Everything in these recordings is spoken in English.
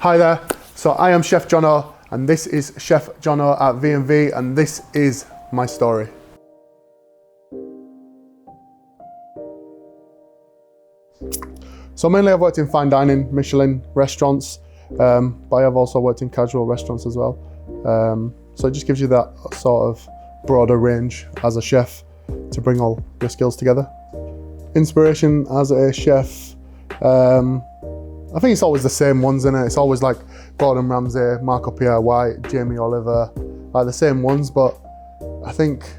Hi there, so I am Chef Jono and this is Chef Jono at V&V and this is my story. So mainly I've worked in fine dining, Michelin restaurants, but I've also worked in casual restaurants as well. So it just gives you that sort of broader range as a chef to bring all your skills together. Inspiration as a chef, I think it's always the same ones, innit? It's always like Gordon Ramsay, Marco Pierre White, Jamie Oliver, like the same ones. But I think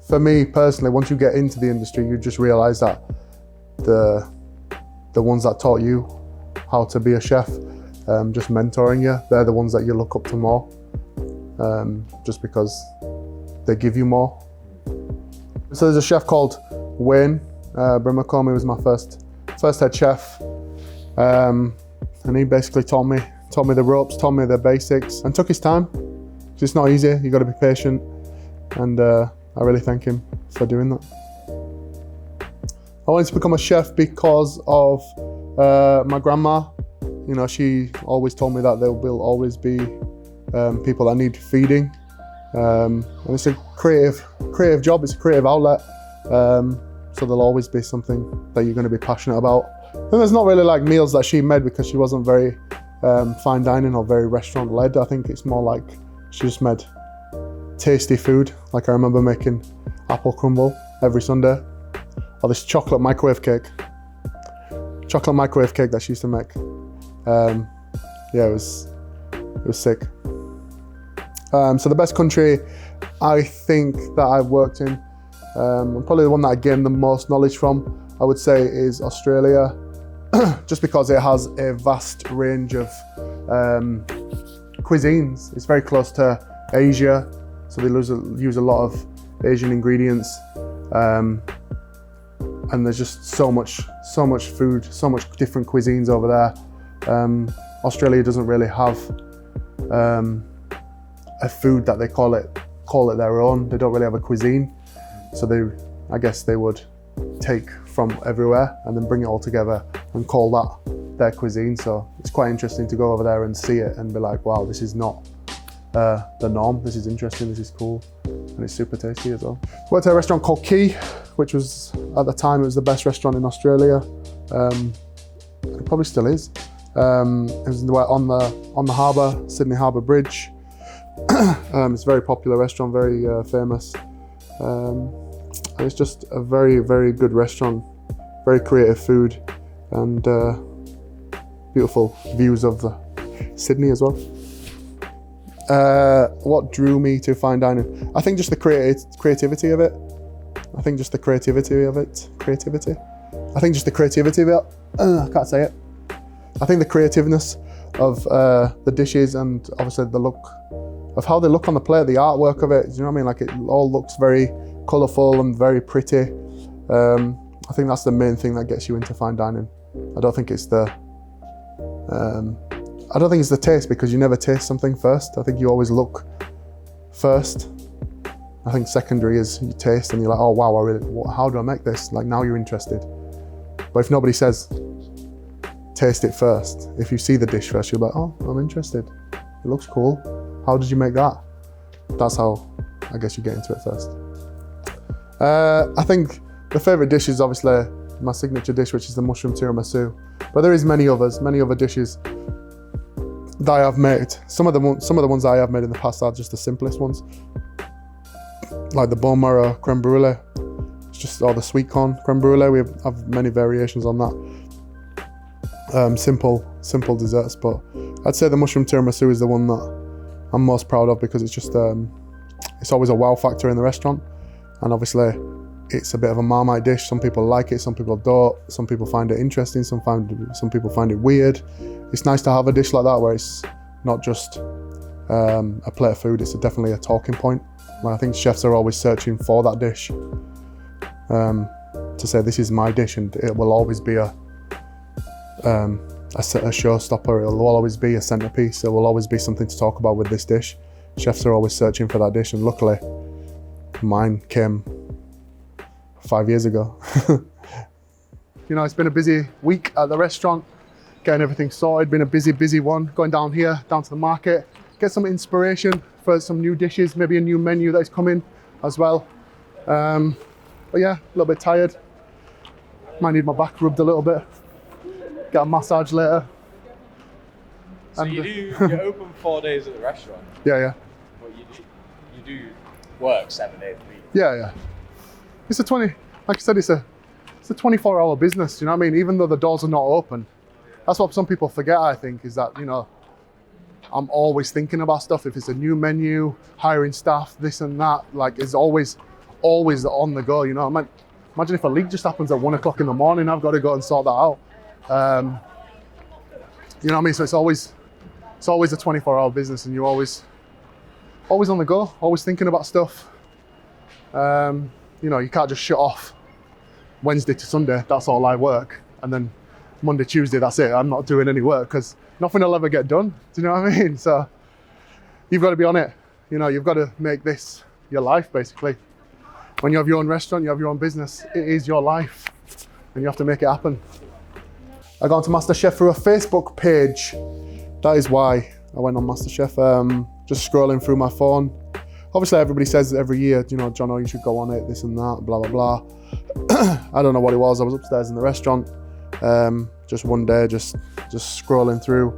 for me personally, once you get into the industry, you just realize that the ones that taught you how to be a chef, just mentoring you, they're the ones that you look up to more, just because they give you more. So there's a chef called Wayne Brimacombe. He was my first head chef. And he basically taught me the ropes, taught me the basics, and took his time. Because it's not easy, you got to be patient, and I really thank him for doing that. I wanted to become a chef because of my grandma. You know, she always told me that there will always be people that need feeding, and it's a creative job. It's a creative outlet, so there'll always be something that you're going to be passionate about. And there's not really like meals that she made because she wasn't very fine dining or very restaurant led. I think it's more like she just made tasty food. Like I remember making apple crumble every Sunday, or this chocolate microwave cake that she used to make. Yeah, it was sick. So the best country I think that I've worked in, and probably the one that I gained the most knowledge from, I would say, is Australia, just because it has a vast range of cuisines. It's very close to Asia, so they use a lot of Asian ingredients, and there's just so much food, so much different cuisines over there. Australia doesn't really have a food that they call it their own. They don't really have a cuisine, so I guess they would take from everywhere and then bring it all together and call that their cuisine. So it's quite interesting to go over there and see it and be like, wow, this is not the norm. This is interesting, this is cool, and it's super tasty as well. Worked at a restaurant called Key, which was, at the time, it was the best restaurant in Australia. It probably still is. It was on the harbour, Sydney Harbour Bridge. It's a very popular restaurant, very famous. And it's just a very, very good restaurant, very creative food, and beautiful views of Sydney as well. What drew me to fine dining? I think just the creativity of it. I think just the creativity of it. I can't say it. I think the creativeness of the dishes, and obviously the look of how they look on the plate, the artwork of it. Do you know what I mean? Like, it all looks very colourful and very pretty. I think that's the main thing that gets you into fine dining. I don't think it's the taste, because you never taste something first. I think you always look first. I think secondary is you taste and you're like, oh wow, how do I make this? Like, now you're interested. But if nobody says taste it first, if you see the dish first, you're like, oh, I'm interested. It looks cool. How did you make that? That's how I guess you get into it first. I think the favourite dish is obviously my signature dish, which is the mushroom tiramisu. But there is many other dishes that I have made. Some of the ones I have made in the past are just the simplest ones, like the bone marrow creme brulee. It's just, or the sweet corn creme brulee. We have many variations on that. Simple desserts, but I'd say the mushroom tiramisu is the one that I'm most proud of, because it's just it's always a wow factor in the restaurant. And obviously, it's a bit of a Marmite dish. Some people like it, some people don't. Some people find it interesting, some people find it weird. It's nice to have a dish like that where it's not just a plate of food, it's definitely a talking point. I think chefs are always searching for that dish, to say this is my dish, and it will always be a showstopper. It will always be a centerpiece. There will always be something to talk about with this dish. Chefs are always searching for that dish, and luckily, mine came 5 years ago. You know, it's been a busy week at the restaurant. getting everything sorted. Been a busy one. Going down here, down to the market, get some inspiration for some new dishes, maybe a new menu that is coming as well. But yeah, a little bit tired. Might need my back rubbed a little bit. Get a massage later. So you're open 4 days at the restaurant? Yeah. But you do work 7 days a week? Yeah. It's a like I said, it's a 24-hour business, you know what I mean? Even though the doors are not open. That's what some people forget, I think, is that, you know, I'm always thinking about stuff. If it's a new menu, hiring staff, this and that, like it's always on the go, you know. Imagine if a leak just happens at 1 o'clock in the morning, I've got to go and sort that out. You know what I mean? So it's always a 24-hour business, and you're always on the go, always thinking about stuff. You know, you can't just shut off Wednesday to Sunday, that's all I work. And then Monday, Tuesday, that's it. I'm not doing any work because nothing will ever get done. Do you know what I mean? So you've got to be on it. You know, you've got to make this your life, basically. When you have your own restaurant, you have your own business, it is your life and you have to make it happen. I got onto Masterchef through a Facebook page. That is why I went on Masterchef. Just scrolling through my phone. Obviously, everybody says every year, you know, Jono, you should go on it, this and that, blah, blah, blah. I don't know what it was. I was upstairs in the restaurant. Just one day, just scrolling through,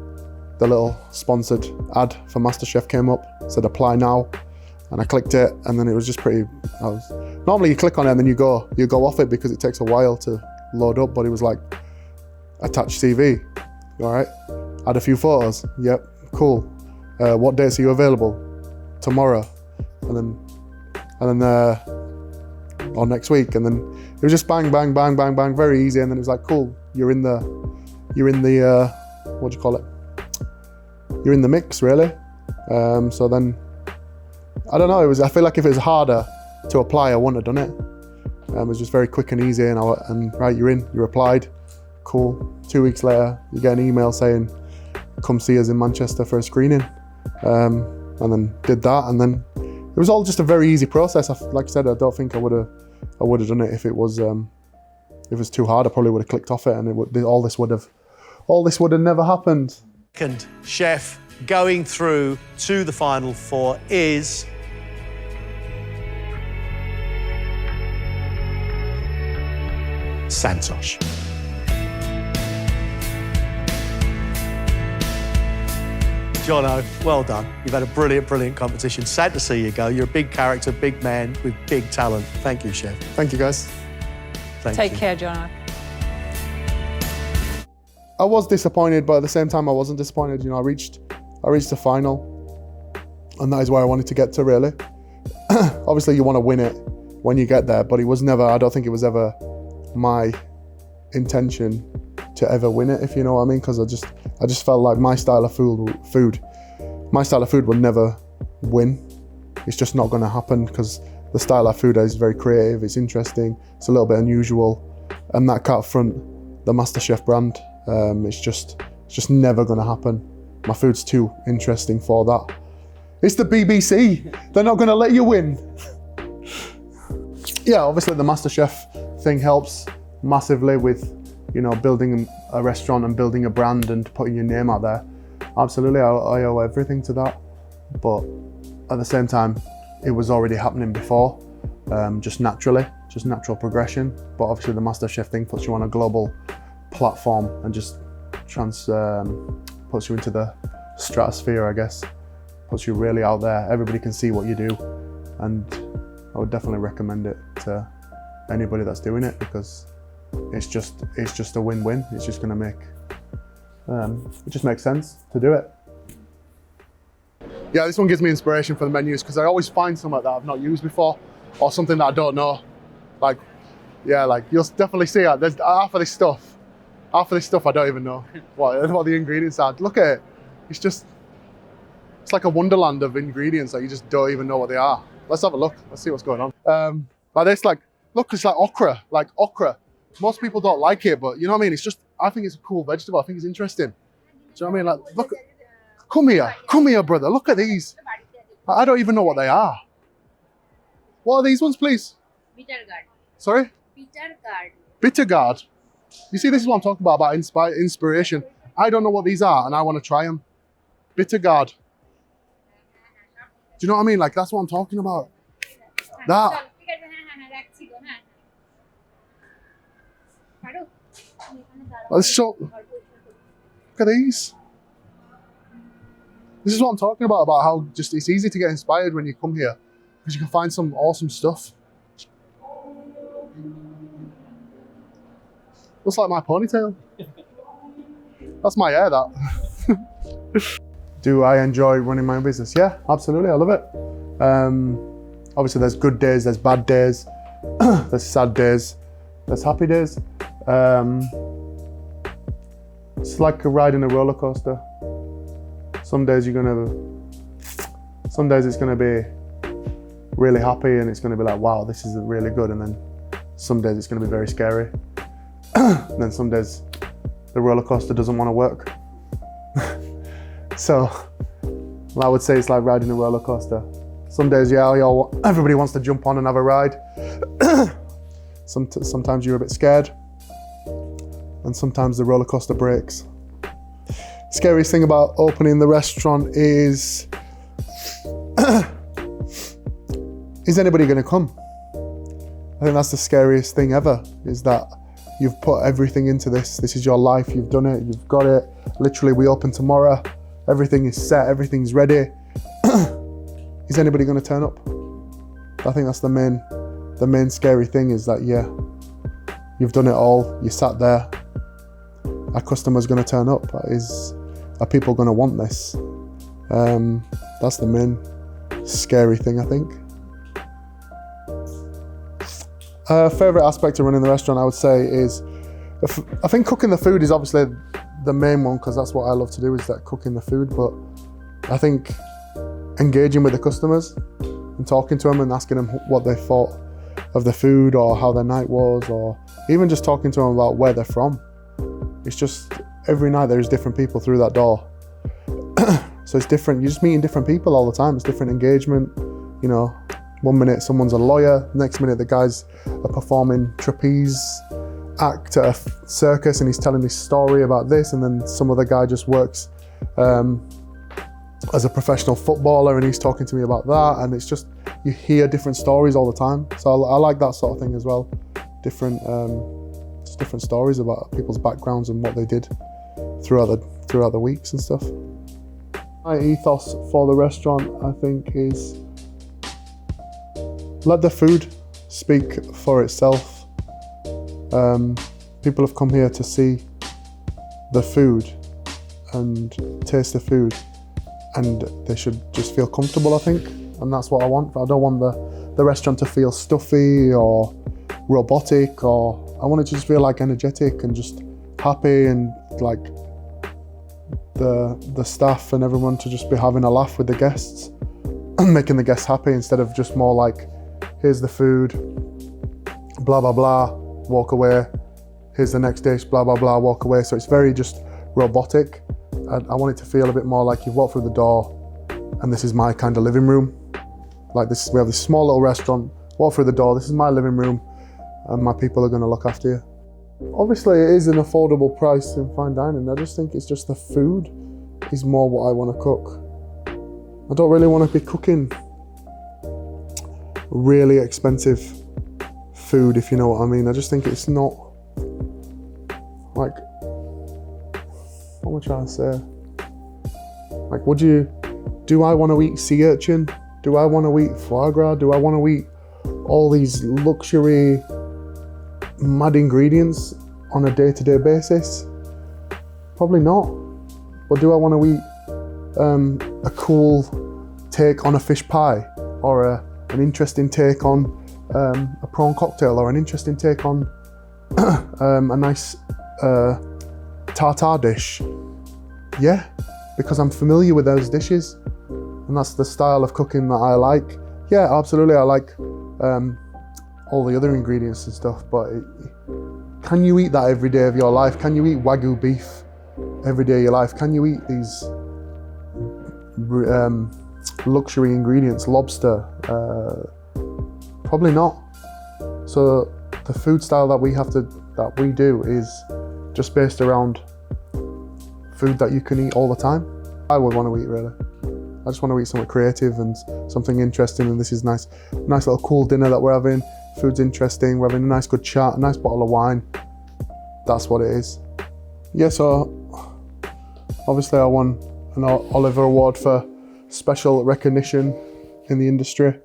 the little sponsored ad for Masterchef came up, said apply now. And I clicked it, and then it was just pretty, normally you click on it and then you go off it because it takes a while to load up, but it was like, attach CV, all right? Add a few photos, yep, cool. What dates are you available? Tomorrow. And then or next week, and then it was just bang, very easy. And then it was like, cool, you're in the what do you call it? You're in the mix, really. So then, I don't know. I feel like if it was harder to apply, I wouldn't have done it. It was just very quick and easy, and right, you're in. You applied, cool. 2 weeks later, you get an email saying, come see us in Manchester for a screening, and then did that, and then. It was all just a very easy process. Like I said, I don't think I would have done it if it was too hard. I probably would have clicked off it, and all this would have never happened. Second chef going through to the final four is Santosh. Jono, well done. You've had a brilliant competition. Sad to see you go. You're a big character, big man with big talent. Thank you, Chef. Thank you, guys. Take care, Jono. I was disappointed, but at the same time, I wasn't disappointed. You know, I reached the final, and that is where I wanted to get to, really. Obviously, you want to win it when you get there, but it was never, I don't think it was ever my intention to ever win it, if you know what I mean, because I just felt like my style of food will never win. It's just not going to happen because the style of food is very creative, it's interesting, it's a little bit unusual, and that can't front the Masterchef brand. It's just never going to happen. My food's too interesting for that. It's the BBC. They're not going to let you win. Yeah, obviously the Masterchef thing helps massively with, you know, building a restaurant and building a brand and putting your name out there. Absolutely, I owe everything to that. But at the same time, it was already happening before, just naturally, just natural progression. But obviously the Masterchef thing puts you on a global platform and just puts you into the stratosphere, I guess. Puts you really out there. Everybody can see what you do. And I would definitely recommend it to anybody that's doing it, because it's just a win-win. It's just gonna make, it just makes sense to do it. Yeah, this one gives me inspiration for the menus, because I always find something that I've not used before, or something that I don't know. Like, yeah, like you'll definitely see it. There's half of this stuff I don't even know what the ingredients are. Look at it. It's like a wonderland of ingredients that you just don't even know what they are. Let's have a look. Let's see what's going on. Like this, look, it's like okra. Most people don't like it, but you know what I mean? I think it's a cool vegetable. I think it's interesting. Do you know what I mean? Like, look, come here, brother. Look at these. I don't even know what they are. What are these ones, please? Bitter gourd. Sorry? Bitter gourd. Bitter gourd. You see, this is what I'm talking about inspiration. I don't know what these are, and I want to try them. Bitter gourd. Do you know what I mean? Like, that's what I'm talking about. That. Let's show. Look at these. This is what I'm talking about how just it's easy to get inspired when you come here because you can find some awesome stuff. Looks like my ponytail. That's my hair, that. Do I enjoy running my own business? Yeah, absolutely, I love it. Obviously there's good days, there's bad days, there's sad days, there's happy days. It's like riding a roller coaster. Some days it's gonna be really happy and it's gonna be like, wow, this is really good. And then some days it's gonna be very scary. And then some days the roller coaster doesn't want to work. So I would say it's like riding a roller coaster. Some days, yeah, everybody wants to jump on and have a ride. Sometimes you're a bit scared. And sometimes the roller coaster breaks. Scariest thing about opening the restaurant is anybody gonna come? I think that's the scariest thing ever, is that you've put everything into this. This is your life, you've done it, you've got it. Literally, we open tomorrow. Everything is set, everything's ready. Is anybody gonna turn up? I think that's the main scary thing, is that, yeah, you've done it all, you sat there. Are customers gonna turn up? Are people gonna want this? That's the main scary thing, I think. Favorite aspect of running the restaurant, I would say, is I think cooking the food is obviously the main one, because that's what I love to do, is that cooking the food. But I think engaging with the customers and talking to them and asking them what they thought of the food or how their night was, or even just talking to them about where they're from. It's just every night there's different people through that door. So it's different. You're just meeting different people all the time. It's different engagement. You know, one minute someone's a lawyer, next minute the guy's a performing trapeze act at a circus and he's telling this story about this, and then some other guy just works as a professional footballer and he's talking to me about that, and it's just, you hear different stories all the time. So I like that sort of thing as well. Different stories about people's backgrounds and what they did throughout the weeks and stuff. My ethos for the restaurant, I think, is let the food speak for itself. People have come here to see the food and taste the food, and they should just feel comfortable, I think, and that's what I want. I don't want the restaurant to feel stuffy or robotic, or I want it to just feel like energetic and just happy, and like the staff and everyone to just be having a laugh with the guests and making the guests happy, instead of just more like, here's the food, blah blah blah, walk away, here's the next dish, blah blah blah, walk away. So it's very just robotic. I want it to feel a bit more like you've walked through the door and this is my kind of living room. Like this, we have this small little restaurant, walk through the door, this is my living room, and my people are going to look after you. Obviously it is an affordable price in fine dining. I just think it's just the food is more what I want to cook. I don't really want to be cooking really expensive food, if you know what I mean. I just think it's not, like, what am I trying to say? Like, do I want to eat sea urchin? Do I want to eat foie gras? Do I want to eat all these luxury mad ingredients on a day-to-day basis? Probably not. But do I want to eat a cool take on a fish pie, or an interesting take on a prawn cocktail, or an interesting take on a nice tartare dish? Yeah, because I'm familiar with those dishes and that's the style of cooking that I like. Yeah, absolutely, I like all the other ingredients and stuff, but can you eat that every day of your life? Can you eat Wagyu beef every day of your life? Can you eat these luxury ingredients, lobster? Probably not. So the food style that we do is just based around food that you can eat all the time. I would want to eat really. I just want to eat something creative and something interesting, and this is nice little cool dinner that we're having. Food's interesting, we're having a nice good chat, a nice bottle of wine. That's what it is. Yeah, so obviously I won an Oliver Award for special recognition in the industry.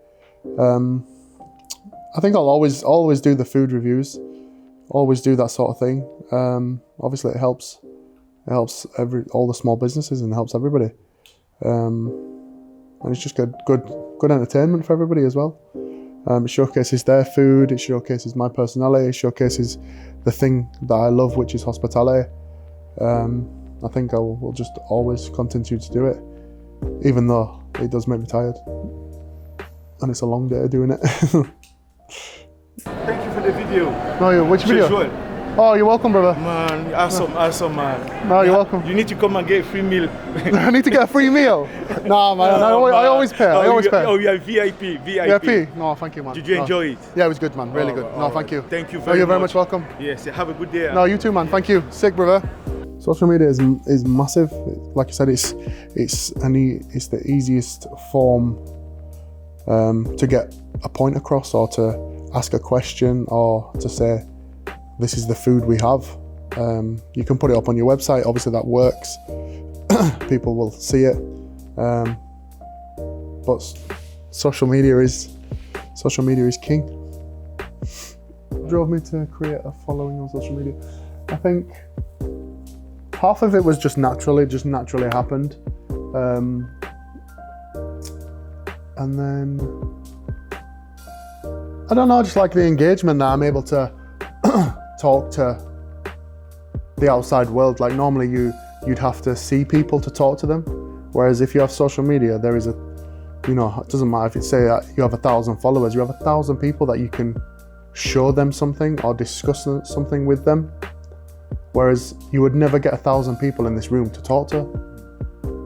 I think I'll always do the food reviews, always do that sort of thing. Obviously it helps all the small businesses and helps everybody. And it's just good entertainment for everybody as well. It showcases their food, it showcases my personality, it showcases the thing that I love, which is hospitality. I think I will just always continue to do it, even though it does make me tired. And it's a long day doing it. Thank you for the video. No, which video? Chef Jono. Oh, you're welcome, brother. Man, awesome, man. No, you're welcome. You need to come and get a free meal. I need to get a free meal? Nah, man, I always pay. I always pay. Oh, you are VIP. VIP? No, thank you, man. Did you enjoy it? Yeah, it was good, man. Really good. No, All thank right. you. Thank you No, very much. you're very much welcome. Yes, have a good day. No, you too, man. Thank you. Sick, brother. Social media is massive. Like I said, it's the easiest form to get a point across, or to ask a question, or to say, this is the food we have. You can put it up on your website. Obviously, that works. People will see it. But social media is king. Drove me to create a following on social media. I think half of it was just naturally happened. And then, I don't know, just like the engagement that I'm able to talk to the outside world. Like normally you'd have to see people to talk to them. Whereas if you have social media, there is it doesn't matter if you say that you have 1,000 followers, you have 1,000 people that you can show them something or discuss something with them. Whereas you would never get 1,000 people in this room to talk to,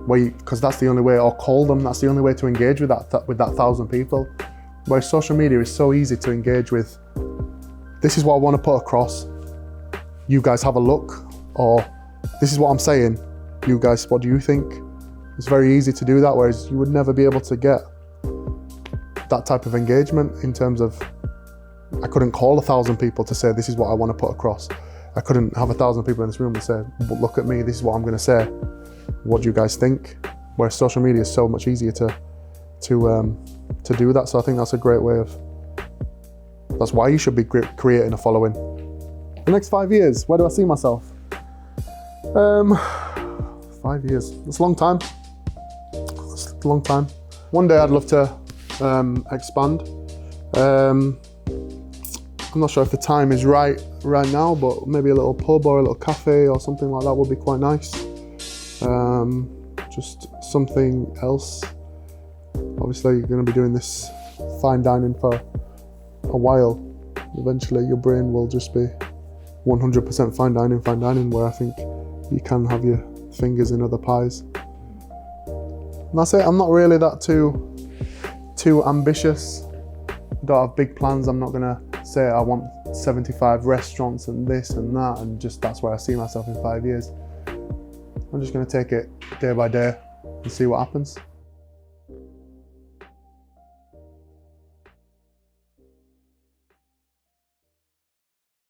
because that's the only way, or call them, that's the only way to engage with that 1,000 people. Whereas social media is so easy to engage with. This is what I want to put across. You guys have a look, or this is what I'm saying. You guys, what do you think? It's very easy to do that, whereas you would never be able to get that type of engagement in terms of, I couldn't call 1,000 people to say, this is what I want to put across. I couldn't have 1,000 people in this room and say, look at me, this is what I'm going to say. What do you guys think? Whereas social media is so much easier to do that. So I think that's a great way of, that's why you should be creating a following. The next 5 years, where do I see myself? 5 years, that's a long time. That's a long time. One day I'd love to expand. I'm not sure if the time is right now, but maybe a little pub or a little cafe or something like that would be quite nice. Just something else. Obviously you're going to be doing this fine dining for a while. Eventually your brain will just be 100% fine dining, where I think you can have your fingers in other pies. And that's it. I'm not really that too ambitious. Don't have big plans. I'm not going to say I want 75 restaurants and this and that, and just that's where I see myself in 5 years. I'm just going to take it day by day and see what happens.